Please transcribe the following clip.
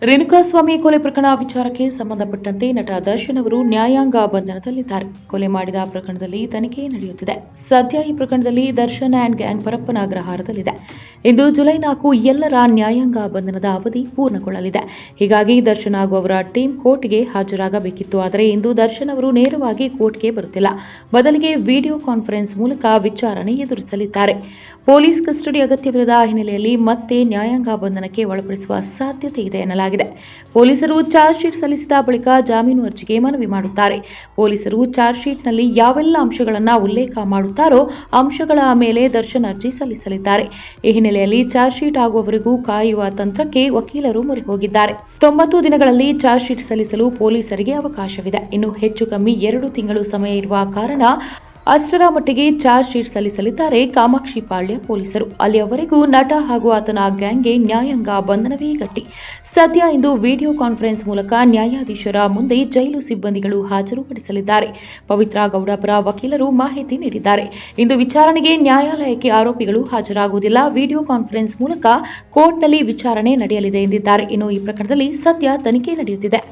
ರೇಣುಕಾಸ್ವಾಮಿ ಕೊಲೆ ಪ್ರಕರಣ ವಿಚಾರಕ್ಕೆ ಸಂಬಂಧಪಟ್ಟಂತೆ ನಟ ದರ್ಶನ್ ಅವರು ನ್ಯಾಯಾಂಗ ಬಂಧನದಲ್ಲಿದ್ದಾರೆ. ಕೊಲೆ ಮಾಡಿದ ಪ್ರಕರಣದಲ್ಲಿ ತನಿಖೆ ನಡೆಯುತ್ತಿದೆ. ಸದ್ಯ ಈ ಪ್ರಕರಣದಲ್ಲಿ ದರ್ಶನ್ ಆ್ಯಂಡ್ ಗ್ಯಾಂಗ್ ಪರಪ್ಪನ ಅಗ್ರಹಾರದಲ್ಲಿದೆ. ಇಂದು ಜುಲೈ 4 ಎಲ್ಲರ ನ್ಯಾಯಾಂಗ ಬಂಧನದ ಅವಧಿ ಪೂರ್ಣಗೊಳ್ಳಲಿದೆ. ಹೀಗಾಗಿ ದರ್ಶನ್ ಹಾಗೂ ಅವರ ಟೀಮ್ ಕೋರ್ಟ್ಗೆ ಹಾಜರಾಗಬೇಕಿತ್ತು. ಆದರೆ ಇಂದು ದರ್ಶನ್ ಅವರು ನೇರವಾಗಿ ಕೋರ್ಟ್ಗೆ ಬರುತ್ತಿಲ್ಲ. ಬದಲಿಗೆ ವಿಡಿಯೋ ಕಾನ್ಫರೆನ್ಸ್ ಮೂಲಕ ವಿಚಾರಣೆ ಎದುರಿಸಲಿದ್ದಾರೆ. ಪೊಲೀಸ್ ಕಸ್ಟಡಿ ಅಗತ್ಯವಿರದ ಹಿನ್ನೆಲೆಯಲ್ಲಿ ಮತ್ತೆ ನ್ಯಾಯಾಂಗ ಬಂಧನಕ್ಕೆ ಒಳಪಡಿಸುವ ಸಾಧ್ಯತೆ ಇದೆ ಎನ್ನಲಾಗಿದೆ. ಪೊಲೀಸರು ಚಾರ್ಜ್ ಶೀಟ್ ಸಲ್ಲಿಸಿದ ಬಳಿಕ ಜಾಮೀನು ಅರ್ಜಿಗೆ ಮನವಿ ಮಾಡುತ್ತಾರೆ. ಪೊಲೀಸರು ಚಾರ್ಜ್ ಶೀಟ್ನಲ್ಲಿ ಯಾವೆಲ್ಲ ಅಂಶಗಳನ್ನು ಉಲ್ಲೇಖ ಮಾಡುತ್ತಾರೋ ಅಂಶಗಳ ಮೇಲೆ ದರ್ಶನ್ ಅರ್ಜಿ ಸಲ್ಲಿಸಲಿದ್ದಾರೆ. ಈ ಹಿನ್ನೆಲೆಯಲ್ಲಿ ಚಾರ್ಜ್ ಶೀಟ್ ಆಗುವವರೆಗೂ ಕಾಯುವ ತಂತ್ರಕ್ಕೆ ವಕೀಲರು ಮೊರೆ ಹೋಗಿದ್ದಾರೆ. 90 ದಿನಗಳಲ್ಲಿ ಚಾರ್ಜ್ ಶೀಟ್ ಸಲ್ಲಿಸಲು ಪೊಲೀಸರಿಗೆ ಅವಕಾಶವಿದೆ. ಇನ್ನು ಹೆಚ್ಚು ಕಮ್ಮಿ 2 ತಿಂಗಳು ಸಮಯ ಇರುವ ಕಾರಣ ಅಷ್ಟರ ಮಟ್ಟಿಗೆ ಚಾರ್ಜ್ ಶೀಟ್ ಸಲ್ಲಿಸಲಿದ್ದಾರೆ ಕಾಮಾಕ್ಷಿ ಪಾಳ್ಯ ಪೊಲೀಸರು. ಅಲ್ಲಿಯವರೆಗೂ ನಟ ಹಾಗೂ ಆತನ ಗ್ಯಾಂಗ್ಗೆ ನ್ಯಾಯಾಂಗ ಬಂಧನವೇ ಗಟ್ಟಿ. ಸದ್ಯ ಇಂದು ವಿಡಿಯೋ ಕಾನ್ಫರೆನ್ಸ್ ಮೂಲಕ ನ್ಯಾಯಾಧೀಶರ ಮುಂದೆ ಜೈಲು ಸಿಬ್ಬಂದಿಗಳು ಹಾಜರುಪಡಿಸಲಿದ್ದಾರೆ. ಪವಿತ್ರ ಗೌಡ ಪರ ವಕೀಲರು ಮಾಹಿತಿ ನೀಡಿದ್ದಾರೆ. ಇಂದು ವಿಚಾರಣೆಗೆ ನ್ಯಾಯಾಲಯಕ್ಕೆ ಆರೋಪಿಗಳು ಹಾಜರಾಗುವುದಿಲ್ಲ. ವಿಡಿಯೋ ಕಾನ್ಫರೆನ್ಸ್ ಮೂಲಕ ಕೋರ್ಟ್ನಲ್ಲಿ ವಿಚಾರಣೆ ನಡೆಯಲಿದೆ ಎಂದಿದ್ದಾರೆ. ಇನ್ನು ಈ ಪ್ರಕರಣದಲ್ಲಿ ಸದ್ಯ ತನಿಖೆ ನಡೆಯುತ್ತಿದೆ.